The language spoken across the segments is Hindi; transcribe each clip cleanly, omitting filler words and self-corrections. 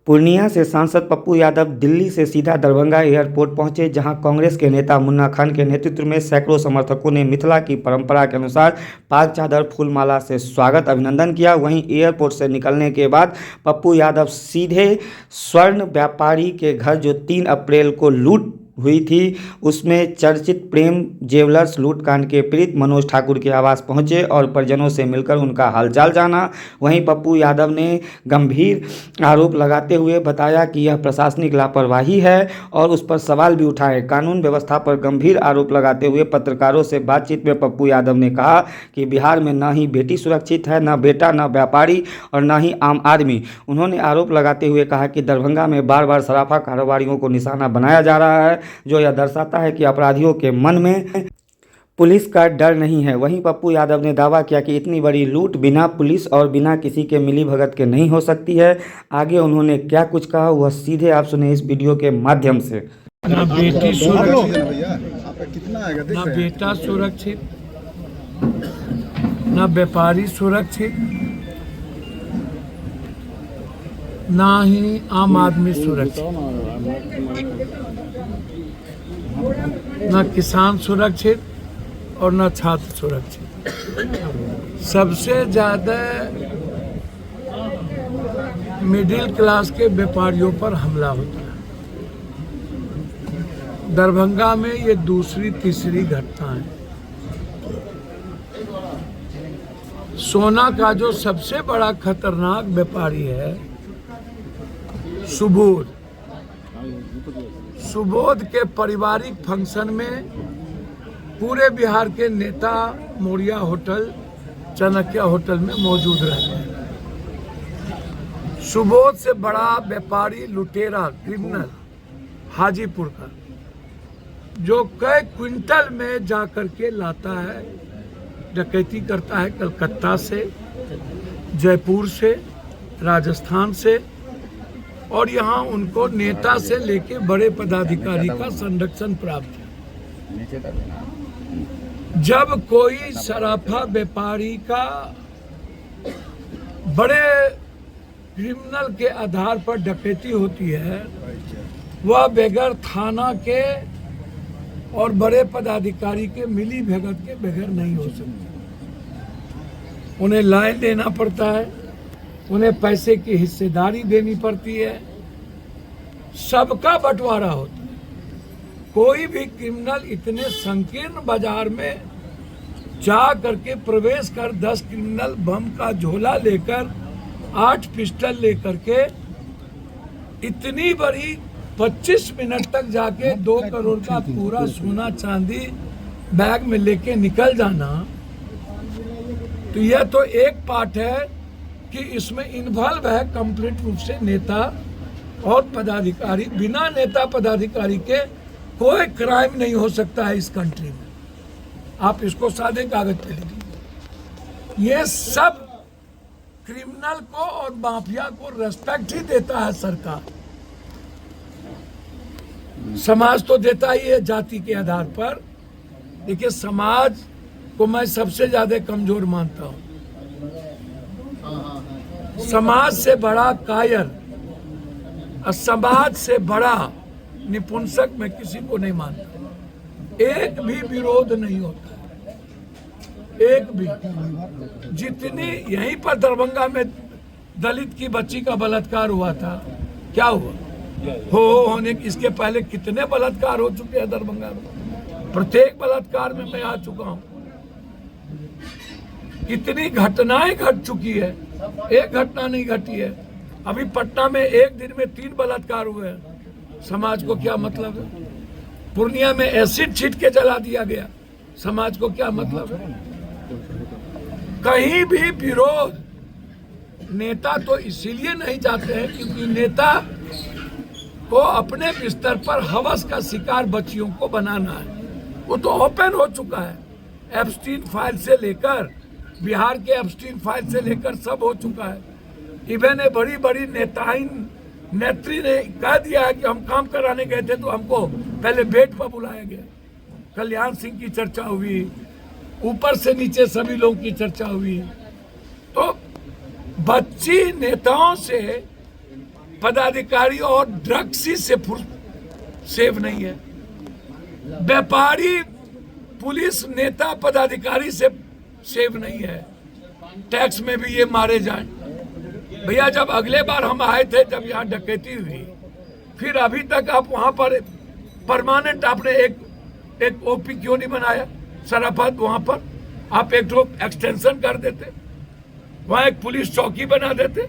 पूर्णिया से सांसद पप्पू यादव दिल्ली से सीधा दरभंगा एयरपोर्ट पहुंचे, जहां कांग्रेस के नेता मुन्ना खान के नेतृत्व में सैकड़ों समर्थकों ने मिथिला की परंपरा के अनुसार पाग चादर फूलमाला से स्वागत अभिनंदन किया। वहीं एयरपोर्ट से निकलने के बाद पप्पू यादव सीधे स्वर्ण व्यापारी के घर, जो 3 अप्रैल को लूट हुई थी, उसमें चर्चित प्रेम ज्वेलर्स लूटकांड के पीड़ित मनोज ठाकुर के आवास पहुंचे और परिजनों से मिलकर उनका हालचाल जाना। वहीं पप्पू यादव ने गंभीर आरोप लगाते हुए बताया कि यह प्रशासनिक लापरवाही है और उस पर सवाल भी उठाए। कानून व्यवस्था पर गंभीर आरोप लगाते हुए पत्रकारों से बातचीत में पप्पू यादव ने कहा कि बिहार में न ही बेटी सुरक्षित है, न बेटा, न व्यापारी और न ही आम आदमी। उन्होंने आरोप लगाते हुए कहा कि दरभंगा में बार बार सराफा कारोबारियों को निशाना बनाया जा रहा है, जो यह दर्शाता है कि अपराधियों के मन में पुलिस का डर नहीं है। वहीं पप्पू यादव ने दावा किया कि इतनी बड़ी लूट बिना पुलिस और बिना किसी के मिलीभगत के नहीं हो सकती है। आगे उन्होंने क्या कुछ कहा, वह सीधे आप सुने इस वीडियो के माध्यम से। ना बेटी सुरक्षित, ना बेटा सुरक्षित, ना व्यापारी सुरक्षित, ना ही आम आदमी सुरक्षित, ना किसान सुरक्षित और न छात्र सुरक्षित। सबसे ज्यादा मिडिल क्लास के व्यापारियों पर हमला होता है। दरभंगा में ये दूसरी तीसरी घटना है। सोना का जो सबसे बड़ा खतरनाक व्यापारी है सुबोध के पारिवारिक फंक्शन में पूरे बिहार के नेता मोरिया होटल, चाणक्य होटल में मौजूद रहते हैं। सुबोध से बड़ा व्यापारी लुटेरा क्रिमिनल हाजीपुर का, जो कई क्विंटल में जाकर के लाता है, डकैती करता है कलकत्ता से, जयपुर से, राजस्थान से, और यहाँ उनको नेता से लेके बड़े पदाधिकारी का संरक्षण प्राप्त है। जब कोई सराफा व्यापारी का बड़े क्रिमिनल के आधार पर डकैती होती है, वह बगैर थाना के और बड़े पदाधिकारी के मिली भगत के बगैर नहीं हो सकती। उन्हें लाइन देना पड़ता है, उन्हें पैसे की हिस्सेदारी देनी पड़ती है, सबका बंटवारा होता है। कोई भी क्रिमिनल इतने संकीर्ण बाजार में जा करके प्रवेश कर 10 क्रिमिनल बम का झोला लेकर 8 पिस्टल लेकर के इतनी बड़ी 25 मिनट तक जाके 2 करोड़ का पूरा सोना चांदी बैग में लेके निकल जाना, तो यह तो एक पार्ट है कि इसमें इन्वॉल्व है कंप्लीट रूप से नेता और पदाधिकारी। बिना नेता पदाधिकारी के कोई क्राइम नहीं हो सकता है इस कंट्री में। आप इसको सादे कागज पे लिख लीजिए। ये सब क्रिमिनल को और माफिया को रेस्पेक्ट ही देता है सरकार। समाज तो देता ही है जाति के आधार पर। देखिए, समाज को मैं सबसे ज्यादा कमजोर मानता हूं। समाज से बड़ा कायर और समाज से बड़ा निपुंसक मैं किसी को नहीं मानता। एक भी विरोध नहीं होता, एक भी। जितनी यहीं पर दरभंगा में दलित की बच्ची का बलात्कार हुआ था, क्या हुआ? होने इसके पहले कितने बलात्कार हो चुके हैं दरभंगा में। प्रत्येक बलात्कार में मैं आ चुका हूं। कितनी घटनाएं घट चुकी है, एक घटना नहीं घटी है। अभी पटना में एक दिन में 3 बलात्कार हुए हैं। समाज को क्या मतलब है? पूर्णिया में एसिड छीट के जला दिया गया, समाज को क्या मतलब है? कहीं भी विरोध, नेता तो इसीलिए नहीं जाते हैं क्योंकि नेता को अपने बिस्तर पर हवस का शिकार बच्चियों को बनाना है। वो तो ओपन हो चुका है। एप्स्टीन फाइल से लेकर, बिहार के एप्स्टीन फाइल से लेकर सब हो चुका है। इवन बड़ी बड़ी नेत्री ने कह दिया है कि हम काम कराने गए थे तो हमको पहले बेड पर बुलाया गया। कल्याण सिंह की चर्चा हुई, ऊपर से नीचे सभी लोगों की चर्चा हुई। तो बच्ची नेताओं से पदाधिकारी और ड्रग्स ही से सेफ नहीं है। व्यापारी पुलिस नेता पदाधिकारी से सेफ नहीं है। टैक्स में भी ये मारे जाएं। भैया जब अगले बार हम आए थे, जब यहाँ डकैती हुई, फिर अभी तक आप वहां पर परमानेंट आपने एक ओपी क्यों नहीं बनाया? सराफत वहां पर आप एक एक्सटेंशन कर देते, वहां एक पुलिस चौकी बना देते।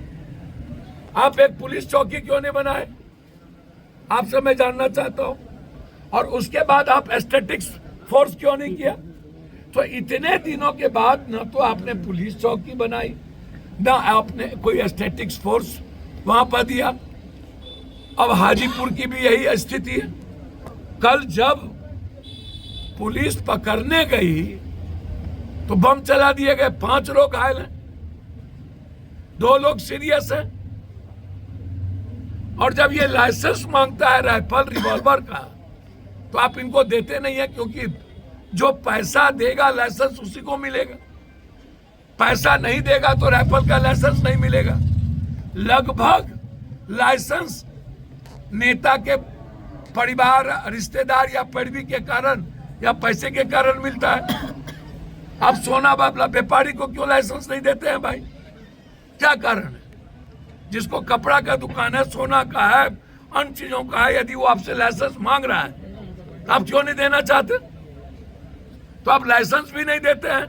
आप एक पुलिस चौकी क्यों नहीं बनाए? आपसे मैं जानना चाहता हूं। और उसके बाद आप एस्थेटिक्स फोर्स क्यों नहीं किया? तो इतने दिनों के बाद न तो आपने पुलिस चौकी बनाई, ना आपने कोई एस्थेटिक्स फोर्स वहां पर दिया। अब हाजीपुर की भी यही स्थिति है। कल जब पुलिस पकड़ने गई तो बम चला दिए गए, 5 लोग घायल हैं, 2 लोग सीरियस हैं। और जब ये लाइसेंस मांगता है राइफल रिवॉल्वर का, तो आप इनको देते नहीं है, क्योंकि जो पैसा देगा लाइसेंस उसी को मिलेगा। पैसा नहीं देगा तो राइफल का लाइसेंस नहीं मिलेगा। लगभग लाइसेंस नेता के परिवार, रिश्तेदार या पैरवी के कारण या पैसे के कारण मिलता है। आप सोना बाबला व्यापारी को क्यों लाइसेंस नहीं देते हैं भाई? क्या कारण है? जिसको कपड़ा का दुकान है, सोना का है, अन्य चीजों का है, यदि वो आपसे लाइसेंस मांग रहा है तो आप क्यों नहीं देना चाहते? तो आप लाइसेंस भी नहीं देते हैं,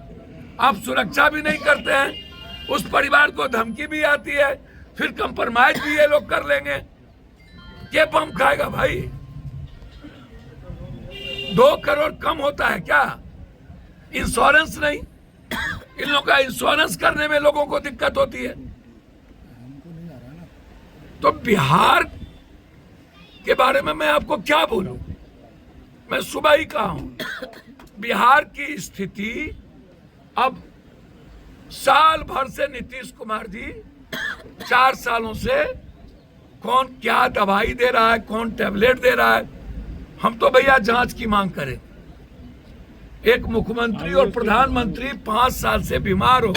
आप सुरक्षा भी नहीं करते हैं, उस परिवार को धमकी भी आती है, फिर कंप्रोमाइज भी ये लोग कर लेंगे। ये बम खाएगा भाई? 2 करोड़ कम होता है क्या? इंश्योरेंस नहीं, इन लोगों का इंश्योरेंस करने में लोगों को दिक्कत होती है। तो बिहार के बारे में मैं आपको क्या बोलूं? मैं सुबह ही कहा हूं, बिहार की स्थिति अब साल भर से नीतीश कुमार जी 4 सालों से कौन क्या दवाई दे रहा है, कौन टैबलेट दे रहा है, हम तो भैया जांच की मांग करें। एक मुख्यमंत्री और प्रधानमंत्री 5 साल से बीमार हो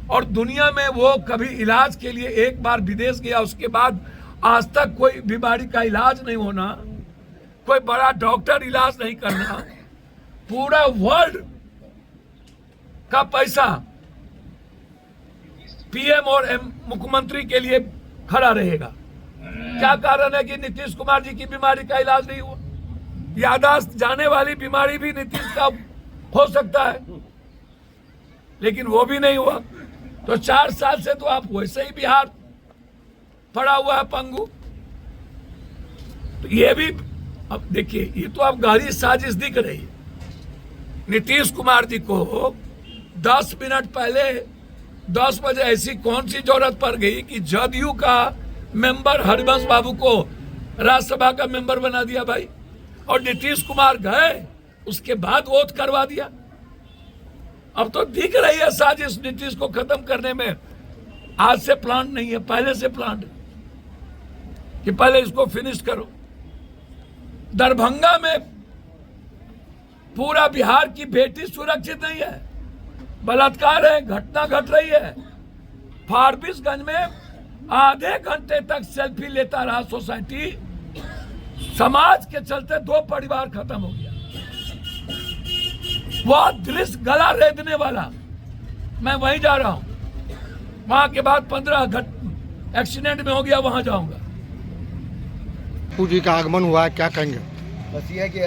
और दुनिया में वो कभी इलाज के लिए एक बार विदेश गया, उसके बाद आज तक कोई बीमारी का इलाज नहीं होना, कोई बड़ा डॉक्टर इलाज नहीं करना, पूरा वर्ल्ड का पैसा पीएम और मुख्यमंत्री के लिए खड़ा रहेगा। क्या कारण है कि नीतीश कुमार जी की बीमारी का इलाज नहीं हुआ? यादाश्त जाने वाली बीमारी भी नीतीश का हो सकता है, लेकिन वो भी नहीं हुआ। तो 4 साल से तो आप वैसे ही बिहार पड़ा हुआ है पंगु। तो ये भी अब देखिए, ये तो अब गहरी साजिश दिख रही है। नीतीश कुमार जी को 10 मिनट पहले 10 बजे ऐसी कौन सी जरूरत पड़ गई कि जदयू का मेंबर हरिवंश बाबू को राज्यसभा का मेंबर बना दिया भाई, और नीतीश कुमार गए उसके बाद वोट करवा दिया। अब तो दिख रही है साजिश नीतीश को खत्म करने में। आज से प्लान नहीं है, पहले से प्लान है कि पहले इसको फिनिश करो। दरभंगा में पूरा बिहार की बेटी सुरक्षित नहीं है, बलात्कार है, घटना घट रही है। फारबिसगंज में आधे घंटे तक सेल्फी लेता रहा सोसाइटी, समाज के चलते 2 परिवार खत्म हो गया। वह दृश्य गला रेदने वाला। मैं वहीं जा रहा हूं, वहां के बाद 15 एक्सीडेंट में हो गया, वहां जाऊंगा। पूजी का आगमन हुआ है, क्या कहेंगे? बस ये है कि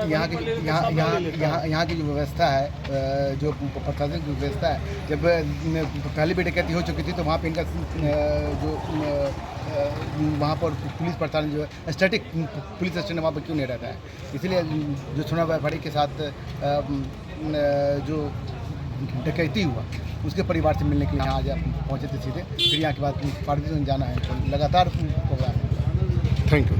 यहाँ की जो व्यवस्था है, जो प्रशासन की व्यवस्था है, जब पहली भी डकैती हो चुकी थी तो वहाँ पे इनका जो वहाँ पर पुलिस प्रशासन जो है स्टैटिक पुलिस स्टेशन वहाँ पर क्यों नहीं रहता है? इसलिए जो सोना व्यापारी के साथ जो डकैती हुआ उसके परिवार से मिलने के लिए यहाँ आज पहुँचे थे सीधे। फिर यहाँ के बाद फारबिसगंज जाना है, तो लगातार प्रोग्राम। Thank you.